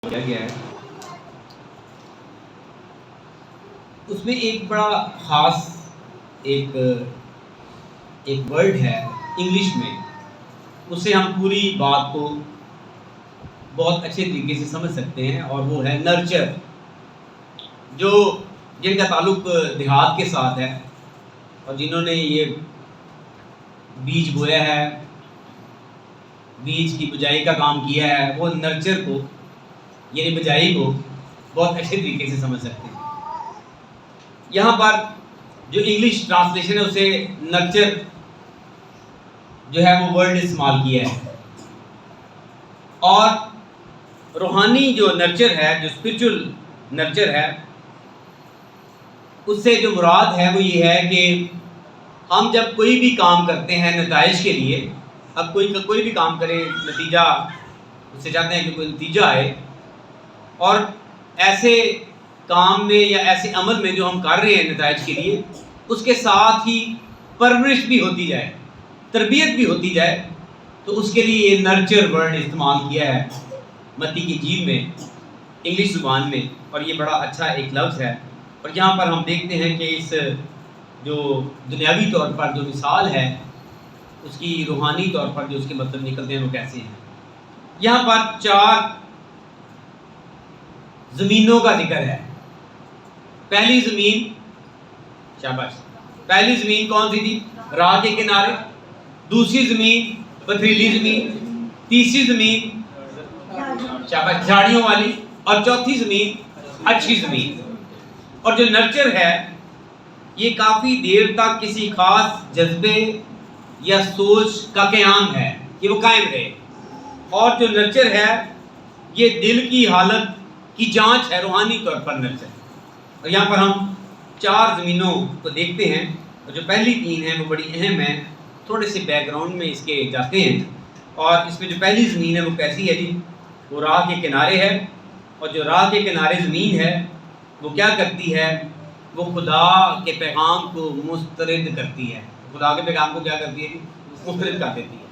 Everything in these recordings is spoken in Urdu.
کیا گیا ہے اس میں ایک بڑا خاص ایک ورڈ ہے انگلش میں، اس سے ہم پوری بات کو بہت اچھے طریقے سے سمجھ سکتے ہیں، اور وہ ہے نرچر، جن کا تعلق دیہات کے ساتھ ہے، اور جنہوں نے یہ بیج بویا ہے، بیج کی بجائی کا کام کیا ہے، وہ نرچر کو یعنی بجائی کو بہت اچھے طریقے سے سمجھ سکتے ہیں۔ یہاں پر جو انگلش ٹرانسلیشن ہے اسے نرچر جو ہے وہ ورڈ استعمال کیا ہے، اور روحانی جو نرچر ہے، جو اسپرچل نرچر ہے، اس سے جو مراد ہے وہ یہ ہے کہ ہم جب کوئی بھی کام کرتے ہیں نتائج کے لیے، اب کوئی بھی کام کرے نتیجہ اس سے چاہتے ہیں کہ کوئی نتیجہ آئے، اور ایسے کام میں یا ایسے عمل میں جو ہم کر رہے ہیں نتائج کے لیے، اس کے ساتھ ہی پرورش بھی ہوتی جائے، تربیت بھی ہوتی جائے، تو اس کے لیے یہ نرچر ورڈ استعمال کیا ہے متی کی انجیل میں، انگلش زبان میں، اور یہ بڑا اچھا ایک لفظ ہے۔ اور یہاں پر ہم دیکھتے ہیں کہ اس جو دنیاوی طور پر جو مثال ہے، اس کی روحانی طور پر جو اس کے مطلب نکلتے ہیں وہ کیسے ہیں۔ یہاں پر 4 زمینوں کا ذکر ہے۔ پہلی زمین، شاباش، پہلی زمین کون سی تھی؟ راہ کے کنارے۔ دوسری زمین پتھریلی زمین۔ تیسری زمین شاباش جھاڑیوں والی، اور چوتھی زمین اچھی زمین۔ اور جو نرچر ہے یہ کافی دیر تک کسی خاص جذبے یا سوچ کا قیام ہے کہ وہ قائم رہے، اور جو نرچر ہے یہ دل کی حالت کی جانچ ہے، روحانی طور پر نرچر۔ اور یہاں پر ہم 4 زمینوں کو دیکھتے ہیں، اور جو پہلی 3 ہیں وہ بڑی اہم ہیں، تھوڑے سے بیک گراؤنڈ میں اس کے جاتے ہیں۔ اور اس میں جو پہلی زمین ہے وہ کیسی ہے جی؟ وہ راہ کے کنارے ہے، اور جو راہ کے کنارے زمین ہے وہ کیا کرتی ہے؟ وہ خدا کے پیغام کو مسترد کرتی ہے۔ خدا کے پیغام کو کیا کرتی ہے جی؟ مسترد کر دیتی ہے۔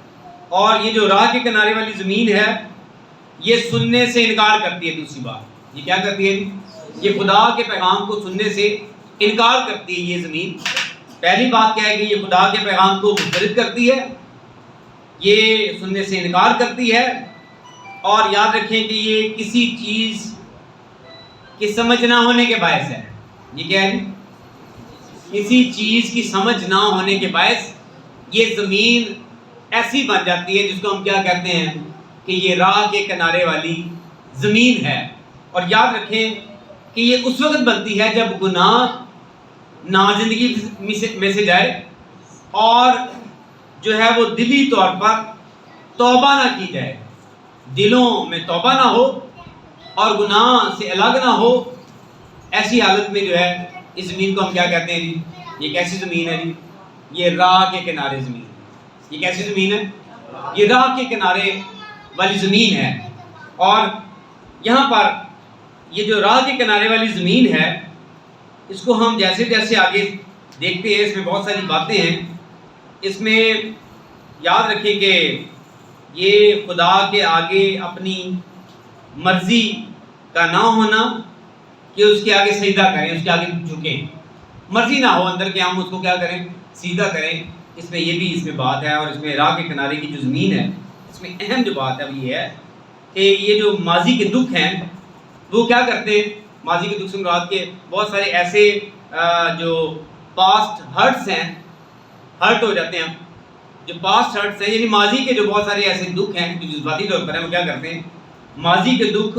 اور یہ جو راہ کے کنارے والی زمین ہے یہ سننے سے انکار کرتی ہے۔ دوسری بات یہ کیا کرتی ہے جی؟ یہ خدا کے پیغام کو سننے سے انکار کرتی ہے یہ زمین۔ پہلی بات کیا ہے کہ یہ خدا کے پیغام کو مسترد کرتی ہے، یہ سننے سے انکار کرتی ہے، اور یاد رکھیں کہ یہ کسی چیز کے سمجھ نہ ہونے کے باعث ہے۔ یہ کیا ہے جی؟ کسی چیز کی سمجھ نہ ہونے کے باعث یہ زمین ایسی بن جاتی ہے جس کو ہم کیا کہتے ہیں کہ یہ راہ کے کنارے والی زمین ہے۔ اور یاد رکھیں کہ یہ اس وقت بنتی ہے جب گناہ نازندگی میں سے جائے، اور جو ہے وہ دلی طور پر توبہ نہ کی جائے، دلوں میں توبہ نہ ہو اور گناہ سے الگ نہ ہو۔ ایسی حالت میں جو ہے اس زمین کو ہم کیا کہتے ہیں جی؟ یہ کیسی زمین ہے جی؟ یہ راہ کے کنارے زمین۔ یہ کیسی زمین ہے؟ یہ راہ کے کنارے والی زمین ہے۔ اور یہاں پر یہ جو راہ کے کنارے والی زمین ہے، اس کو ہم جیسے جیسے آگے دیکھتے ہیں، اس میں بہت ساری باتیں ہیں۔ اس میں یاد رکھیں کہ یہ خدا کے آگے اپنی مرضی کا نہ ہونا، کہ اس کے آگے سجدہ کریں، اس کے آگے جھکیں، مرضی نہ ہو اندر کہ ہم اس کو کیا کریں؟ سجدہ کریں۔ اس میں یہ بھی اس میں بات ہے۔ اور اس میں راہ کے کنارے کی جو زمین ہے، اس میں اہم جو بات ہے وہ یہ ہے کہ یہ جو ماضی کے دکھ ہیں وہ کیا کرتے ہیں؟ ماضی کے دکھ سے مراد کے بہت سارے ایسے جو پاسٹ ہرٹس ہیں، ہرٹ ہو جاتے ہیں، جو پاسٹ ہرٹس ہیں، یعنی ماضی کے جو بہت سارے ایسے دکھ ہیں جو جذباتی طور پر ہیں، وہ کیا کرتے ہیں؟ ماضی کے دکھ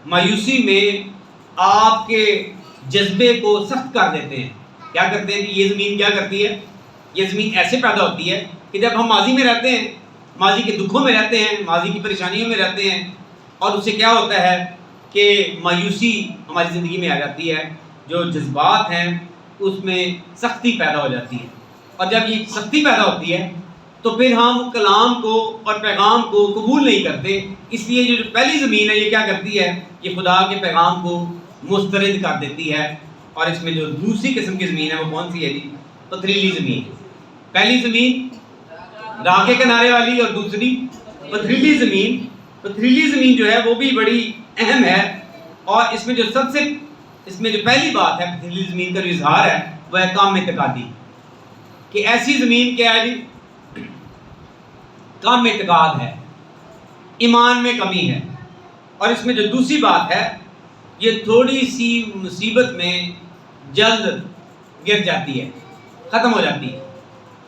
مایوسی میں آپ کے جذبے کو سخت کر دیتے ہیں۔ کیا کرتے ہیں کہ یہ زمین کیا کرتی ہے؟ یہ زمین ایسے پیدا ہوتی ہے کہ جب ہم ماضی میں رہتے ہیں، ماضی کے دکھوں میں رہتے ہیں، ماضی کی پریشانیوں میں رہتے ہیں، اور اس سے کیا ہوتا ہے کہ مایوسی ہماری زندگی میں آ جاتی ہے، جو جذبات ہیں اس میں سختی پیدا ہو جاتی ہے۔ اور جب یہ سختی پیدا ہوتی ہے تو پھر ہم کلام کو اور پیغام کو قبول نہیں کرتے۔ اس لیے جو پہلی زمین ہے یہ کیا کرتی ہے؟ یہ خدا کے پیغام کو مسترد کر دیتی ہے۔ اور اس میں جو دوسری قسم کی زمین ہے وہ کون سی ہے جی؟ پتھریلی زمین۔ پہلی زمین راہ کے کنارے والی، اور دوسری پتھریلی زمین۔ پتھریلی زمین جو ہے وہ بھی بڑی اہم ہے، اور اس میں جو پہلی بات ہے پتھریلی زمین کا جو اظہار ہے وہ ہے کام اعتقادی، کہ ایسی زمین کیا ہے جی، کام اعتقاد ہے، ایمان میں کمی ہے، اور اس میں جو دوسری بات ہے یہ تھوڑی سی مصیبت میں جلد گر جاتی ہے، ختم ہو جاتی ہے،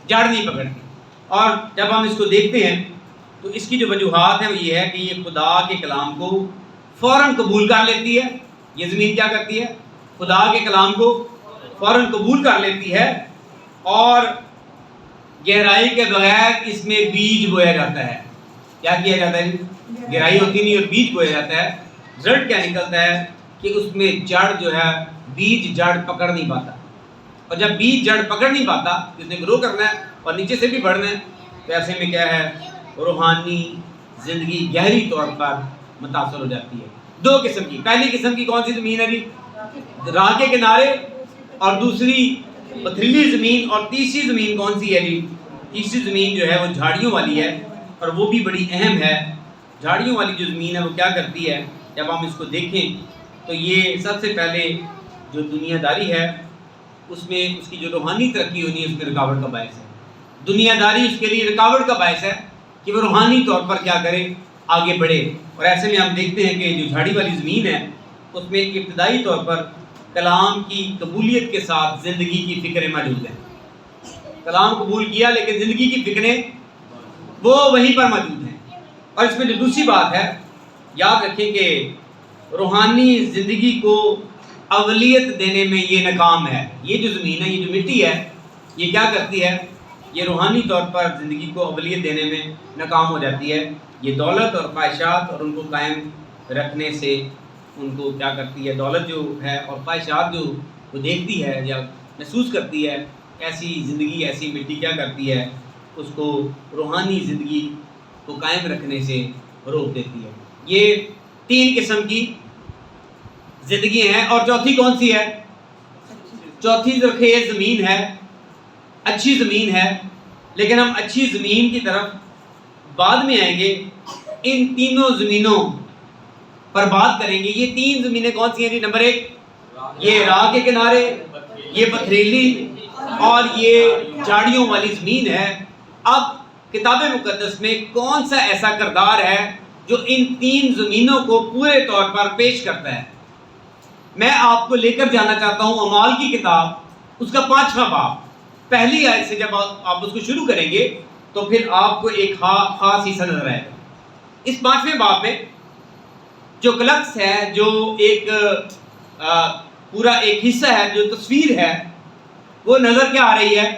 جڑ نہیں پکڑتی۔ اور جب ہم اس کو دیکھتے ہیں تو اس کی جو وجوہات ہیں وہ یہ ہے کہ یہ خدا کے کلام کو فوراً قبول کر لیتی ہے۔ یہ زمین کیا کرتی ہے؟ خدا کے کلام کو فوراً قبول کر لیتی ہے، اور گہرائی کے بغیر اس میں بیج بویا جاتا ہے۔ کیا کیا جاتا ہے؟ گہرائی ہوتی نہیں اور بیج بویا جاتا ہے۔ رزلٹ کیا نکلتا ہے کہ اس میں جڑ جو ہے، بیج جڑ پکڑ نہیں پاتا، اور جب بیج جڑ پکڑ نہیں پاتا، جس نے گرو کرنا ہے اور نیچے سے بھی بڑھنا ہے، تو ایسے میں کیا ہے، روحانی زندگی گہری طور پر متاثر ہو جاتی ہے۔ دو قسم کی، پہلی قسم کی کون سی زمین ہے جی؟ راہ کے کنارے، اور دوسری پتھریلی زمین، اور تیسری زمین کون سی ہے جی؟ تیسری زمین جو ہے وہ جھاڑیوں والی ہے، اور وہ بھی بڑی اہم ہے۔ جھاڑیوں والی جو زمین ہے وہ کیا کرتی ہے؟ جب ہم اس کو دیکھیں تو یہ سب سے پہلے جو دنیا داری ہے اس میں اس کی جو روحانی ترقی ہونی ہے اس میں رکاوٹ کا باعث ہے۔ دنیا داری اس کے لیے رکاوٹ کا باعث ہے کہ وہ روحانی طور پر کیا کرے، آگے بڑھے۔ اور ایسے میں ہم دیکھتے ہیں کہ جو جھاڑی والی زمین ہے اس میں ابتدائی طور پر کلام کی قبولیت کے ساتھ زندگی کی فکریں موجود ہیں۔ کلام قبول کیا لیکن زندگی کی فکریں وہ وہیں پر موجود ہیں۔ اور اس میں جو دوسری بات ہے، یاد رکھیں کہ روحانی زندگی کو اولیت دینے میں یہ ناکام ہے۔ یہ جو زمین ہے، یہ جو مٹی ہے، یہ کیا کرتی ہے؟ یہ روحانی طور پر زندگی کو اولیت دینے میں ناکام ہو جاتی ہے۔ یہ دولت اور خواہشات اور ان کو قائم رکھنے سے ان کو کیا کرتی ہے، دولت جو ہے اور خواہشات جو وہ دیکھتی ہے یا محسوس کرتی ہے، ایسی زندگی، ایسی مٹی کیا کرتی ہے، اس کو روحانی زندگی کو قائم رکھنے سے روک دیتی ہے۔ یہ تین قسم کی زندگی ہیں۔ اور چوتھی کون سی ہے؟ چوتھی زرخیز زمین ہے، اچھی زمین ہے، لیکن ہم اچھی زمین کی طرف بعد میں آئیں گے۔ ان تینوں زمینوں پر بات کریں گے۔ یہ تین زمینیں کون سی ہیں جی؟ نمبر ایک یہ راہ کے کنارے، یہ پتھریلی، اور یہ جھاڑیوں والی زمین ہے۔ اب کتاب مقدس میں کون سا ایسا کردار ہے جو ان تین زمینوں کو پورے طور پر پیش کرتا ہے؟ میں آپ کو لے کر جانا چاہتا ہوں اعمال کی کتاب، اس کا 5واں باب، پہلی آیت سے جب آپ اس کو شروع کریں گے تو پھر آپ کو ایک خاص حصہ نظر آئے گا۔ اس 5ویں باب میں جو کلکس ہے، جو ایک پورا ایک حصہ ہے، جو تصویر ہے، وہ نظر کیا آ رہی ہے؟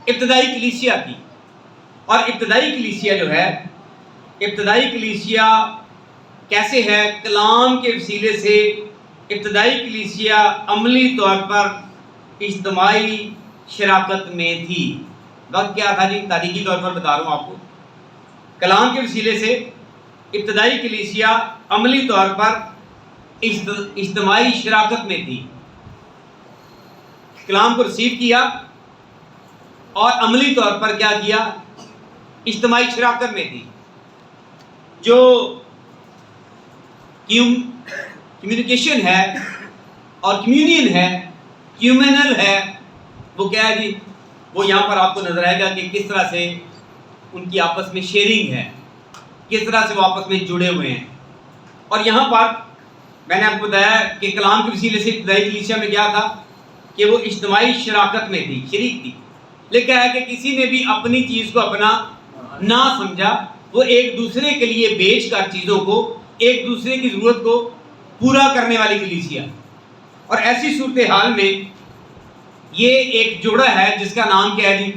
ابتدائی کلیسیا کی۔ اور ابتدائی کلیسیا جو ہے، ابتدائی کلیسیا کیسے ہے؟ کلام کے وسیلے سے ابتدائی کلیسیا عملی طور پر اجتماعی شراکت میں تھی۔ وقت کیا تھا جی؟ تاریخی طور پر بتا رہا ہوں آپ کو۔ کلام کے وسیلے سے ابتدائی کلیسیا عملی طور پر اجتماعی شراکت میں تھی۔ کلام کو ریسیو کیا اور عملی طور پر کیا کیا؟ اجتماعی شراکت میں تھی۔ جو کمیونیکیشن ہے اور کمیونین ہے، کیومینل ہے، وہ کیا ہے جی؟ وہ یہاں پر آپ کو نظر آئے گا کہ کس طرح سے ان کی آپس میں شیئرنگ ہے، کس طرح سے وہ آپس میں جڑے ہوئے ہیں۔ اور یہاں پر میں نے آپ کو بتایا کہ کلام کے وسیلے سے ابتدائی کلیسیا میں کیا تھا کہ وہ اجتماعی شراکت میں تھی، شریک تھی۔ لکھا ہے کہ کسی نے بھی اپنی چیز کو اپنا نہ سمجھا، وہ ایک دوسرے کے لیے بیچ کر چیزوں کو، ایک دوسرے کی ضرورت کو پورا کرنے والی کلیسیا۔ اور ایسی صورتحال میں یہ ایک جوڑا ہے جس کا نام کیا ہے جی؟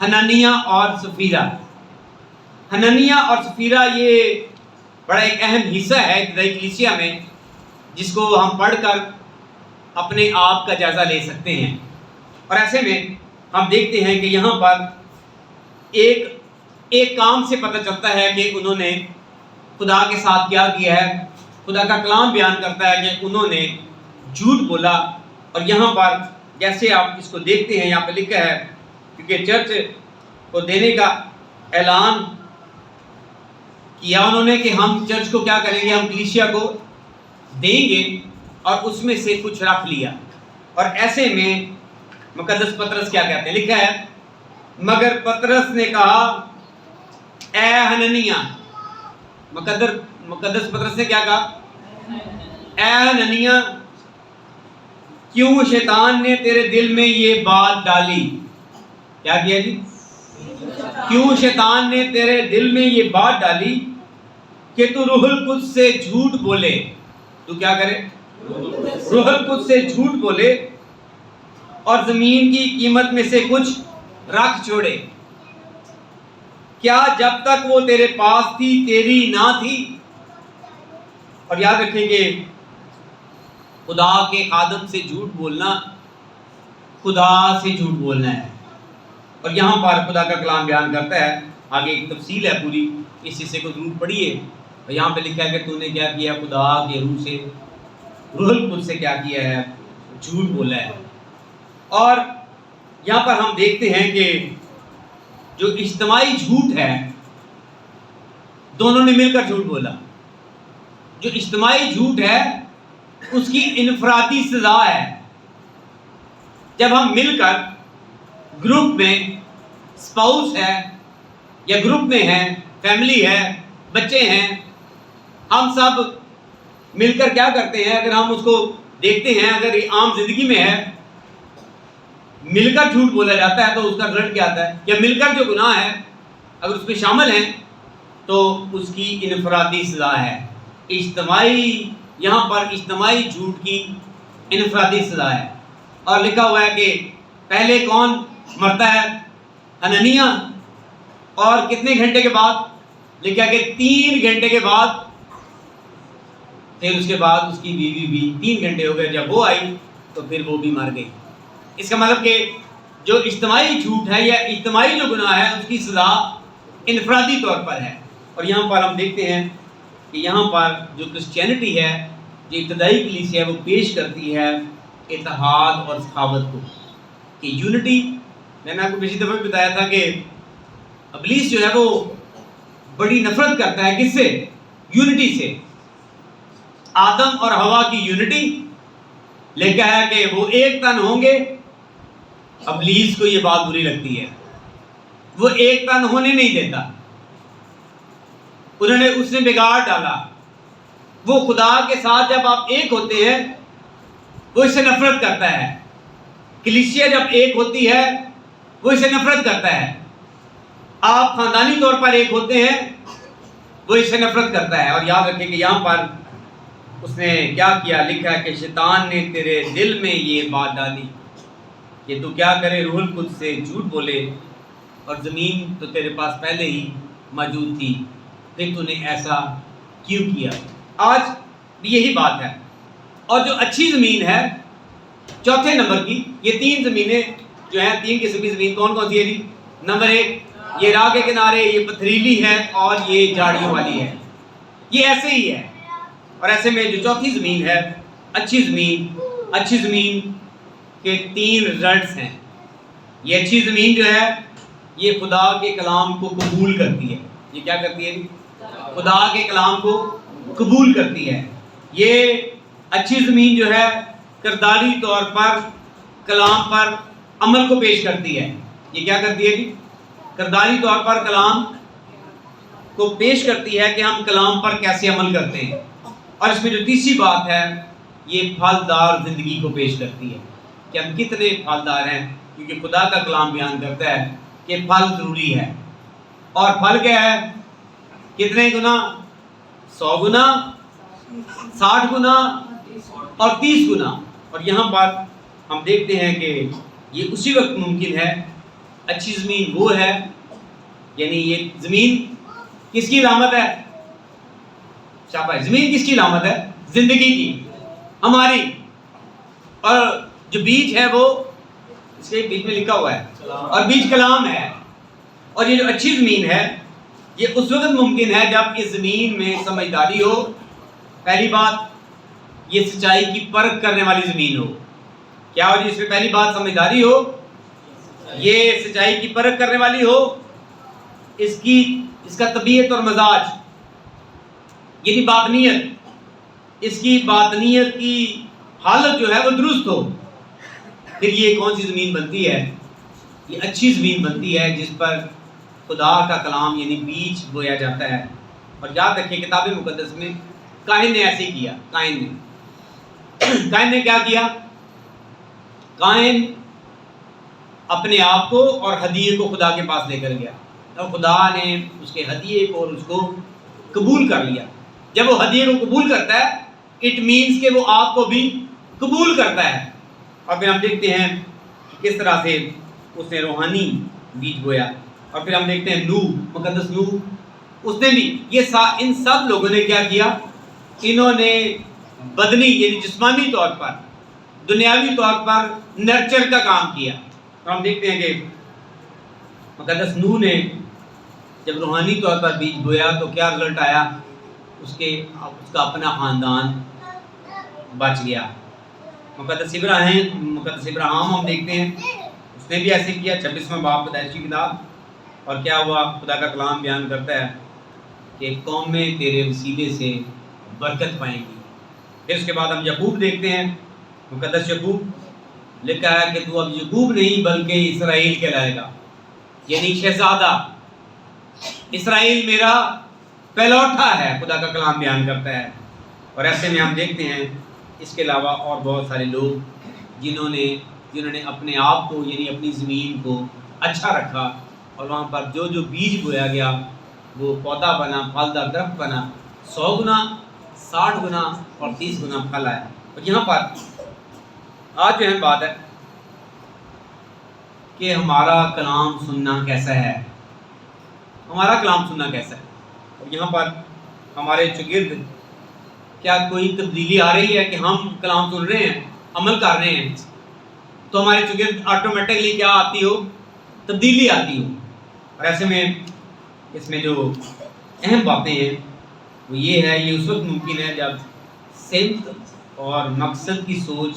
حنانیہ اور سفیرہ۔ حنانیہ اور سفیرہ یہ بڑا ایک اہم حصہ ہے ابتدائی کلیسیا میں، جس کو ہم پڑھ کر اپنے آپ کا جائزہ لے سکتے ہیں۔ اور ایسے میں ہم دیکھتے ہیں کہ یہاں پر ایک کام سے پتہ چلتا ہے کہ انہوں نے خدا کے ساتھ کیا کیا ہے۔ خدا کا کلام بیان کرتا ہے کہ انہوں نے جھوٹ بولا۔ اور یہاں پر جیسے آپ اس کو دیکھتے ہیں، یہاں پہ لکھا ہے کیونکہ چرچ کو دینے کا اعلان کیا انہوں نے کہ ہم چرچ کو کیا کریں گے، ہم کلیسیا کو دیں گے اور اس میں سے کچھ رکھ لیا. اور ایسے میں مقدس پطرس کیا کہتے ہیں؟ لکھا ہے مگر پطرس نے کہا اے حننیہ. مقدس پطرس نے کیا کہا؟ اے حننیہ کیوں شیطان نے تیرے دل میں یہ بات ڈالی؟ کیا کیا جی؟ کیوں شیطان نے تیرے دل میں یہ بات ڈالی کہ تو روح القدس سے جھوٹ بولے. تو کیا کرے؟ روح القدس سے جھوٹ بولے اور زمین کی قیمت میں سے کچھ رکھ چھوڑے. کیا جب تک وہ تیرے پاس تھی تیری نہ تھی؟ اور یاد رکھیں کہ خدا کے خادم سے جھوٹ بولنا خدا سے جھوٹ بولنا ہے. اور یہاں پر خدا کا کلام بیان کرتا ہے, آگے ایک تفصیل ہے پوری, اس حصے کو ضرور پڑھیے. اور یہاں پہ لکھا ہے کہ تو نے کیا کیا؟ خدا کے روح سے, روح القدس سے کیا کیا ہے؟ جھوٹ بولا ہے. اور یہاں پر ہم دیکھتے ہیں کہ جو اجتماعی جھوٹ ہے دونوں نے مل کر جھوٹ بولا. جو اجتماعی جھوٹ ہے اس کی انفرادی سزا ہے. جب ہم مل کر گروپ میں, اسپاؤس ہے یا گروپ میں ہیں, فیملی ہے, بچے ہیں, ہم سب مل کر کیا کرتے ہیں؟ اگر ہم اس کو دیکھتے ہیں, اگر یہ عام زندگی میں ہے, مل کر جھوٹ بولا جاتا ہے تو اس کا رزلٹ کیا آتا ہے؟ یا مل کر جو گناہ ہے اگر اس میں شامل ہیں تو اس کی انفرادی سزا ہے. اجتماعی, یہاں پر اجتماعی جھوٹ کی انفرادی سزا ہے. اور لکھا ہوا ہے کہ پہلے کون مرتا ہے؟ حننیہ. اور کتنے گھنٹے کے بعد؟ لکھا کہ 3 گھنٹے کے بعد. پھر اس کے بعد اس کی بیوی بھی 3 گھنٹے ہو گئے, جب وہ آئی تو پھر وہ بھی مر گئی. اس کا مطلب کہ جو اجتماعی جھوٹ ہے یا اجتماعی جو گناہ ہے اس کی سزا انفرادی طور پر ہے. اور یہاں پر ہم دیکھتے ہیں کہ یہاں پر جو کرسچینٹی ہے, جو ابتدائی کلیسیا ہے, وہ پیش کرتی ہے اتحاد اور سخاوت کو, کہ یونٹی. میں نے آپ کو پچھلی دفعہ بھی بتایا تھا کہ ابلیس جو ہے وہ بڑی نفرت کرتا ہے کس سے؟ یونٹی سے. آدم اور ہوا کی یونٹی لکھا ہے کہ وہ ایک تن ہوں گے. ابلیس کو یہ بات بری لگتی ہے, وہ ایک تن ہونے نہیں دیتا. اس نے بگاڑ ڈالا. وہ خدا کے ساتھ جب آپ ایک ہوتے ہیں وہ اس سے نفرت کرتا ہے. کلیسیا جب ایک ہوتی ہے وہ اس سے نفرت کرتا ہے. آپ خاندانی طور پر ایک ہوتے ہیں وہ اس سے نفرت کرتا ہے. اور یاد رکھیں کہ یہاں پر اس نے کیا کیا؟ لکھا ہے کہ شیطان نے تیرے دل میں یہ بات ڈالی کہ تو کیا کرے؟ روح القدس سے جھوٹ بولے, اور زمین تو تیرے پاس پہلے ہی موجود تھی, پھر تو نے ایسا کیوں کیا؟ آج بھی یہی بات ہے. اور جو اچھی زمین ہے چوتھے نمبر کی, یہ 3 زمینیں جو ہیں, 3 قسم کی زمین کون کون سی ہے جی؟ نمبر 1 یہ راہ کے کنارے, یہ پتھریلی ہے, اور یہ جھاڑیوں والی ہے. یہ ایسے ہی ہے. اور ایسے میں جو چوتھی زمین ہے اچھی زمین, اچھی زمین کے 3 رزلٹس ہیں. یہ اچھی زمین جو ہے یہ خدا کے کلام کو قبول کرتی ہے. یہ کیا کرتی ہے؟ خدا کے کلام کو قبول کرتی ہے. یہ اچھی زمین جو ہے کرداری طور پر کلام پر عمل کو پیش کرتی ہے. یہ کیا کرتی ہے جی؟ کرداری طور پر کلام کو پیش کرتی ہے کہ ہم کلام پر کیسے عمل کرتے ہیں. اور اس میں جو تیسری بات ہے یہ پھلدار زندگی کو پیش کرتی ہے کہ ہم کتنے پھلدار ہیں, کیونکہ خدا کا کلام بیان کرتا ہے کہ پھل ضروری ہے. اور پھل کیا ہے؟ کتنے گنا؟ 100 گنا, 60 گنا اور 30 گنا. اور یہاں پر ہم دیکھتے ہیں کہ یہ اسی وقت ممکن ہے. اچھی زمین وہ ہے, یعنی یہ زمین کس کی علامت ہے؟ شاباش, زمین کس کی علامت ہے؟ زندگی کی, ہماری. اور جو بیج ہے وہ اس کے بیچ میں لکھا ہوا ہے, اور بیج کلام ہے. اور یہ جو اچھی زمین ہے یہ اس وقت ممکن ہے جب اس زمین میں سمجھداری ہو. پہلی بات یہ سچائی کی پرکھ کرنے والی زمین ہو. کیا ہو جی اس میں پہلی بات؟ سمجھداری ہو, یہ سچائی کی پرکھ کرنے والی ہو, اس کا طبیعت اور مزاج یعنی باطنیت اس کی باطنیت کی حالت جو ہے وہ درست ہو، پھر یہ کون سی زمین بنتی ہے؟ یہ اچھی زمین بنتی ہے جس پر خدا کا کلام یعنی بیج بویا جاتا ہے۔ اور یاد رکھیں کتاب مقدس میں کاہن نے ایسے کیا۔ کاہن نے کیا کیا؟ کاہن اپنے آپ کو اور ہدیے کو خدا کے پاس لے کر گیا، اور خدا نے اس کے ہدیے کو اور اس کو قبول کر لیا۔ جب وہ ہدیے کو قبول کرتا ہے اٹ مینس کہ وہ آپ کو بھی قبول کرتا ہے۔ اور پھر ہم دیکھتے ہیں کہ کس طرح سے اس نے روحانی بیج بویا۔ اور پھر ہم دیکھتے ہیں نوح، مقدس نوح، اس نے بھی ان سب لوگوں نے کیا کیا؟ انہوں نے بدنی یعنی جسمانی طور پر، دنیاوی طور پر نرچر کا کام کیا۔ اور ہم دیکھتے ہیں کہ مقدس نوح نے جب روحانی طور پر بیج بویا تو کیا رزلٹ آیا؟ اس کا اپنا خاندان بچ گیا۔ مقدس ابراہیم ہم دیکھتے ہیں اس نے بھی ایسے کیا، 26واں باب پیدائش کی کتاب۔ اور کیا ہوا؟ خدا کا کلام بیان کرتا ہے کہ قومیں تیرے وسیلے سے برکت پائیں گی۔ پھر اس کے بعد ہم یعقوب دیکھتے ہیں، مقدس یعقوب لکھا ہے کہ تو اب یعقوب نہیں بلکہ اسرائیل کہلائے گا، یعنی شہزادہ۔ اسرائیل میرا پہلوٹا ہے، خدا کا کلام بیان کرتا ہے۔ اور ایسے میں ہم دیکھتے ہیں اس کے علاوہ اور بہت سارے لوگ جنہوں نے اپنے آپ کو یعنی اپنی زمین کو اچھا رکھا، اور وہاں پر جو جو بیج بویا گیا وہ پودا بنا، پھلدار درخت بنا، 100 گنا، 60 گنا اور 30 گنا پھل آیا۔ اور یہاں پر آج جو ہے بات ہے کہ ہمارا کلام سننا کیسا ہے، ہمارا کلام سننا کیسا ہے۔ اور یہاں پر ہمارے چگرد کیا کوئی تبدیلی آ رہی ہے کہ ہم کلام سن رہے ہیں، عمل کر رہے ہیں، تو ہمارے چگرد آٹومیٹکلی کیا آتی ہو؟ تبدیلی آتی ہو۔ اور ایسے میں اس میں جو اہم باتیں ہیں وہ یہ ہے، یہ اس وقت ممکن ہے جب سمت اور مقصد کی سوچ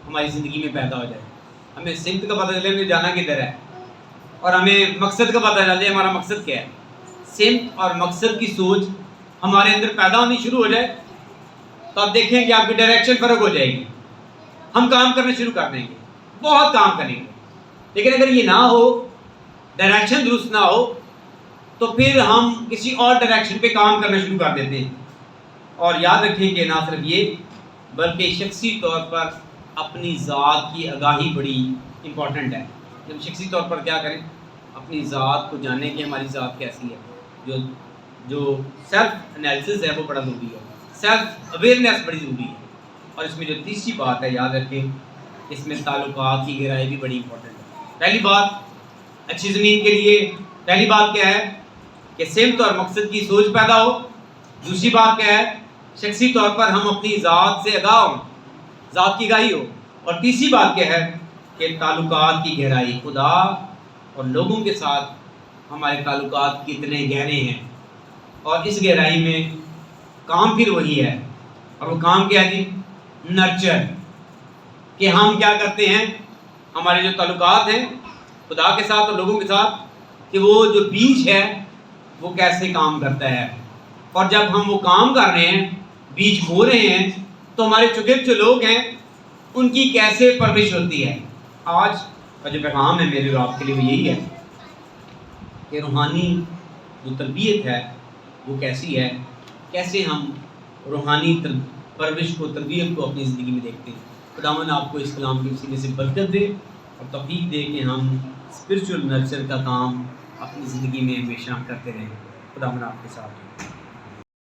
ہماری زندگی میں پیدا ہو جائے۔ ہمیں سمت کا پتہ چلے ہمیں جانا کدھر ہے، اور ہمیں مقصد کا پتہ چلے ہمارا مقصد کیا ہے۔ سمت اور مقصد کی سوچ ہمارے اندر پیدا ہونی شروع ہو جائے تو آپ دیکھیں کہ آپ کی ڈائریکشن فرق ہو جائے گی، ہم کام کرنا شروع کر دیں گے، بہت کام کریں گے۔ لیکن اگر یہ نہ ہو، ڈائریکشن درست نہ ہو، تو پھر ہم کسی اور ڈائریکشن پہ کام کرنا شروع کر دیتے ہیں۔ اور یاد رکھیں کہ نہ صرف یہ بلکہ شخصی طور پر اپنی ذات کی آگاہی بڑی امپورٹنٹ ہے۔ جب شخصی طور پر کیا کریں؟ اپنی ذات کو جانیں کہ ہماری ذات کیسی ہے۔ جو سیلف انالیسس ہے وہ بڑا ضروری ہے، سیلف اویئرنیس بڑی ضروری ہے۔ اور اس میں جو تیسری بات ہے یاد رکھیں، اس میں تعلقات کی گہرائی بھی بڑی امپورٹنٹ ہے۔ پہلی بات اچھی زمین کے لیے پہلی بات کیا ہے کہ سمت اور مقصد کی سوچ پیدا ہو۔ دوسری بات کیا ہے؟ شخصی طور پر ہم اپنی ذات سے آگاہ ہوں، ذات کی آگاہی ہو۔ اور تیسری بات کیا ہے کہ تعلقات کی گہرائی، خدا اور لوگوں کے ساتھ ہمارے تعلقات کتنے گہرے ہیں۔ اور اس گہرائی میں کام پھر وہی ہے، اور وہ کام کیا ہے جی؟ نرچر، کہ ہم کیا کرتے ہیں، ہمارے جو تعلقات ہیں خدا کے ساتھ اور لوگوں کے ساتھ، کہ وہ جو بیج ہے وہ کیسے کام کرتا ہے۔ اور جب ہم وہ کام کر رہے ہیں، بیج بو رہے ہیں، تو ہمارے چگرد جو لوگ ہیں ان کی کیسے پرورش ہوتی ہے۔ آج کا جو پیغام ہے میرے اور آپ کے لیے وہ یہی ہے کہ روحانی جو تربیت ہے وہ کیسی ہے، کیسے ہم روحانی پرورش کو، تربیت کو اپنی زندگی میں دیکھتے ہیں۔ خداوند آپ کو اس کلام کے وسیلے سے برکت دے اور توفیق دے کہ ہم اسپرچول نرچر کا کام اپنی زندگی میں ہمیشہ کرتے رہیں۔ خداوند آپ کے ساتھ۔